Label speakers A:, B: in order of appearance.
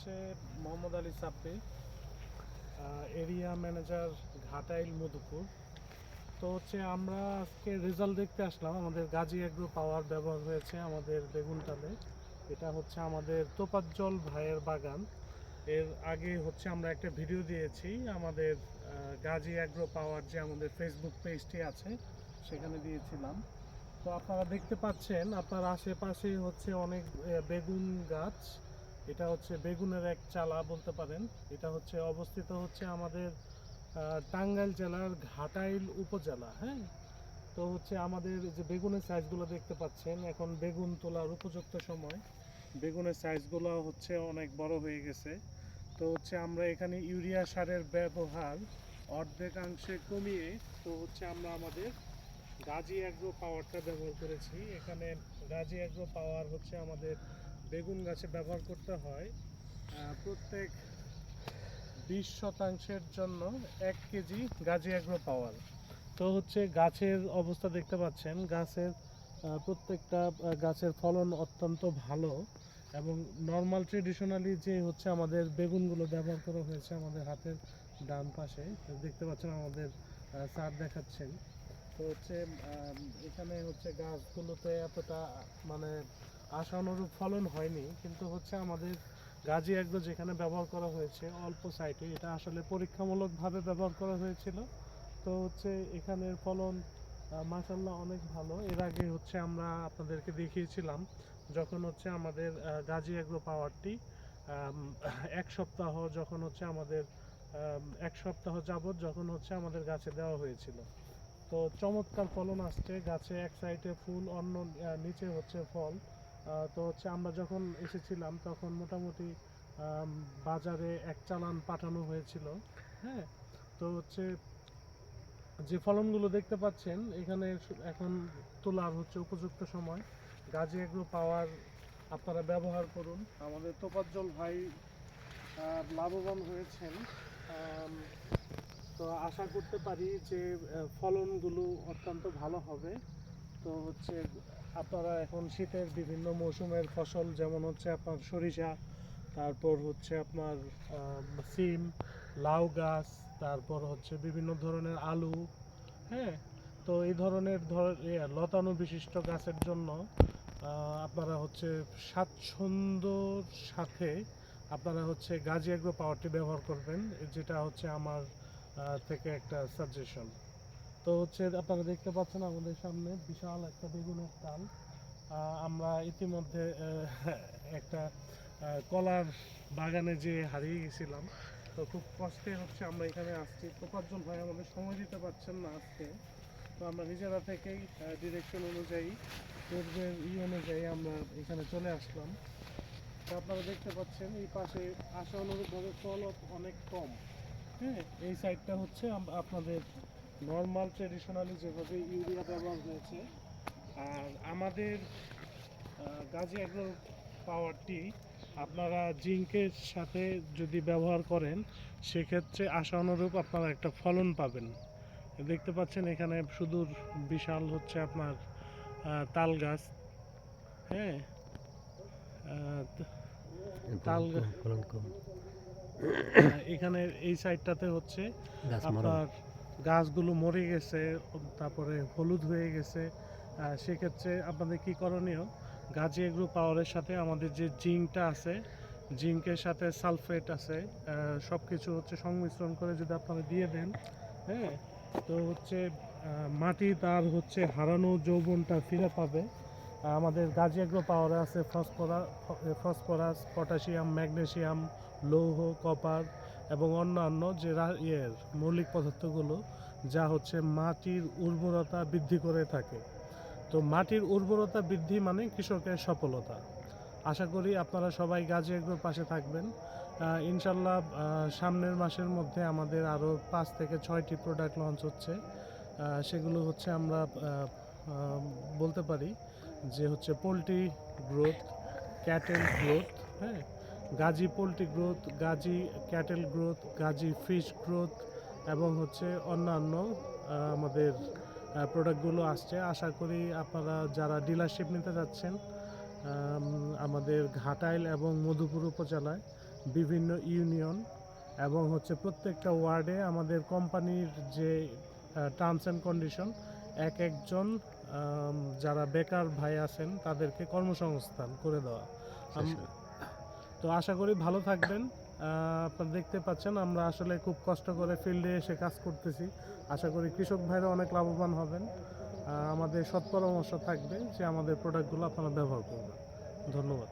A: হচ্ছে Mohammad Ali Sabbir, area manager Ghatail Madhupur. তো হচ্ছে আমরা আজকে রেজাল্ট দেখতে আসলাম। আমাদের গাজী এগ্রো পাওয়ার ব্যবহার হয়েছে আমাদের বেগুনটালে। এটা হচ্ছে আমাদের তোফাজ্জল ভাইয়ের বাগান। এর আগে হচ্ছে আমরা একটা ভিডিও দিয়েছি আমাদের গাজী এগ্রো পাওয়ার যে আমাদের ফেসবুক পেজটি আছে সেখানে দিয়েছিলাম। তো আপনারা দেখতে পাচ্ছেন আপনার আশেপাশে হচ্ছে অনেক বেগুন গাছ। এটা হচ্ছে বেগুনের এক চালা বলতে পারেন। এটা হচ্ছে অবস্থিত হচ্ছে আমাদের টাঙ্গাইল জেলার ঘাটাইল উপজেলা। হ্যাঁ, তো হচ্ছে আমাদের যে বেগুনের সাইজগুলো দেখতে পাচ্ছেন, এখন বেগুন তোলার উপযুক্ত সময়। বেগুনের সাইজগুলো হচ্ছে অনেক বড় হয়ে গেছে। তো হচ্ছে আমরা এখানে ইউরিয়া সারের ব্যবহার অর্ধেকাংশে কমিয়ে তো হচ্ছে আমরা আমাদের গাজী এগ্রো পাওয়ারটা ব্যবহার করেছি। এখানে গাজী এগ্রো পাওয়ার হচ্ছে আমাদের বেগুন গাছে ব্যবহার করতে হয় প্রত্যেক 20% জন্য 1 কেজি গাজী এগ্রো পাওয়ার। তো হচ্ছে গাছের অবস্থা দেখতে পাচ্ছেন, গাছের প্রত্যেকটা গাছের ফলন অত্যন্ত ভালো। এবং নর্মাল ট্রেডিশনালি যে হচ্ছে আমাদের বেগুনগুলো ব্যবহার করা হয়েছে আমাদের হাতের ডান পাশে দেখতে পাচ্ছেন, আমাদের স্যার দেখাচ্ছেন। তো হচ্ছে এখানে হচ্ছে গাছগুলোতে এতটা মানে আশানুরূপ ফলন হয়নি, কিন্তু হচ্ছে আমাদের গাজী এগ্রো যেখানে ব্যবহার করা হয়েছে অল্প সাইটে, এটা আসলে পরীক্ষামূলকভাবে ব্যবহার করা হয়েছিল। তো হচ্ছে এখানের ফলন মাশাল্লাহ অনেক ভালো। এর আগে হচ্ছে আমরা আপনাদেরকে দেখিয়েছিলাম যখন হচ্ছে আমাদের গাজী এগ্রো পাওয়ারটি 1 সপ্তাহ যখন হচ্ছে আমাদের 1 সপ্তাহ যাবত যখন হচ্ছে আমাদের গাছে দেওয়া হয়েছিল। তো চমৎকার ফলন আসছে গাছে, এক সাইডে ফুল, অন্য নিচে হচ্ছে ফল। তো হচ্ছে আমরা যখন এসেছিলাম তখন মোটামুটি বাজারে 1 চালান পাঠানো হয়েছিল। হ্যাঁ, তো হচ্ছে যে ফলনগুলো দেখতে পাচ্ছেন এখানে এখন তোলার হচ্ছে উপযুক্ত সময়। গাজী এগ্রো পাওয়ার আপনারা ব্যবহার করুন। আমাদের তোফাজ্জল ভাই লাভবান হয়েছেন। তো আশা করতে পারি যে ফলনগুলো অত্যন্ত ভালো হবে। তো হচ্ছে আপনারা এখন শীতের বিভিন্ন মৌসুমের ফসল, যেমন হচ্ছে আপনার সরিষা, তারপর হচ্ছে আপনার সিম, লাউ গাছ, তারপর হচ্ছে বিভিন্ন ধরনের আলু। হ্যাঁ, তো এই ধরনের লতানো বিশিষ্ট গাছের জন্য আপনারা হচ্ছে স্বাচ্ছন্দ্যর সাথে আপনারা হচ্ছে গাজী এগ্রো পাওয়ারটি ব্যবহার করবেন, যেটা হচ্ছে আমার থেকে একটা সাজেশন। তো হচ্ছে আপনারা দেখতে পাচ্ছেন আমাদের সামনে বিশাল একটা বেগুনের ডাল। আমরা ইতিমধ্যে একটা কলার বাগানে যে হারিয়ে গেছিলাম। তো খুব কষ্টে হচ্ছে আমরা এখানে আসছি। তোফাজ্জল ভাই আমাদের সময় দিতে পারছেন না আজকে। তো আমরা নিজেরা থেকেই ডিরেকশন অনুযায়ী, পূর্বের অনুযায়ী আমরা এখানে চলে আসলাম। তো আপনারা দেখতে পাচ্ছেন এই পাশে আশা অনুরূপভাবে ফল অনেক কম। হ্যাঁ, এই সাইডটা হচ্ছে আপনাদের নর্মাল ট্রেডিশনালি যেভাবে ইউরিয়া ব্যবহার হয়েছে। আর আমাদের গাজী এগ্রো পাওয়ারটি আপনারা জিঙ্কের সাথে যদি ব্যবহার করেন সেক্ষেত্রে আশা অনুরূপ আপনারা একটা ফলন পাবেন। দেখতে পাচ্ছেন এখানে সুদূর বিশাল হচ্ছে আপনার তাল গাছ। হ্যাঁ, তাল এখানে এই সাইডটাতে হচ্ছে আপনার গাছগুলো মরে গেছে, তারপরে হলুদ হয়ে গেছে। সেক্ষেত্রে আপনাদের কি করণীয়, গাজী এগ্রো পাওয়ারের সাথে আমাদের যে জিঙ্কটা আছে, জিঙ্কের সাথে সালফেট আছে, সব কিছু হচ্ছে সংমিশ্রণ করে যদি আপনারা দিয়ে দেন, হ্যাঁ, তো হচ্ছে মাটি তার হচ্ছে হারানো যৌবনটা ফিরে পাবে। আমাদের গাজী এগ্রো পাওয়ারে আছে ফসফরাস, পটাশিয়াম, ম্যাগনেসিয়াম, লৌহ, কপার এবং অন্যান্য যে মৌলিক পদার্থগুলো যা হচ্ছে মাটির উর্বরতা বৃদ্ধি করে থাকে। তো মাটির উর্বরতা বৃদ্ধি মানে কৃষকের সফলতা। আশা করি আপনারা সবাই গাজী এগ্রোর পাশে থাকবেন। ইনশাল্লাহ সামনের মাসের মধ্যে আমাদের আরও 5 থেকে 6টি প্রোডাক্ট লঞ্চ হচ্ছে। সেগুলো হচ্ছে আমরা বলতে পারি যে হচ্ছে পোলট্রি গ্রোথ, ক্যাটেল গ্রোথ, হ্যাঁ, Gazi poultry growth, Gazi cattle growth, Gazi fish growth এবং হচ্ছে অন্যান্য আমাদের প্রোডাক্টগুলো আসছে। আশা করি আপনারা যারা ডিলারশিপ নিতে যাচ্ছেন আমাদের ঘাটাইল এবং মধুপুর উপজেলায়, বিভিন্ন ইউনিয়ন এবং হচ্ছে প্রত্যেকটা ওয়ার্ডে আমাদের কোম্পানির যে টার্মস অ্যান্ড কন্ডিশন একজন যারা বেকার ভাই আছেন তাদেরকে কর্মসংস্থান করে দেওয়া। তো আশা করি ভালো থাকবেন। আপনারা দেখতে পাচ্ছেন আমরা আসলে খুব কষ্ট করে ফিল্ডে এসে কাজ করতেছি। আশা করি কৃষক ভাইরা অনেক লাভবান হবেন। আমাদের সৎ পরামর্শ থাকবে যে আমাদের প্রোডাক্টগুলো আপনারা ব্যবহার করবেন। ধন্যবাদ।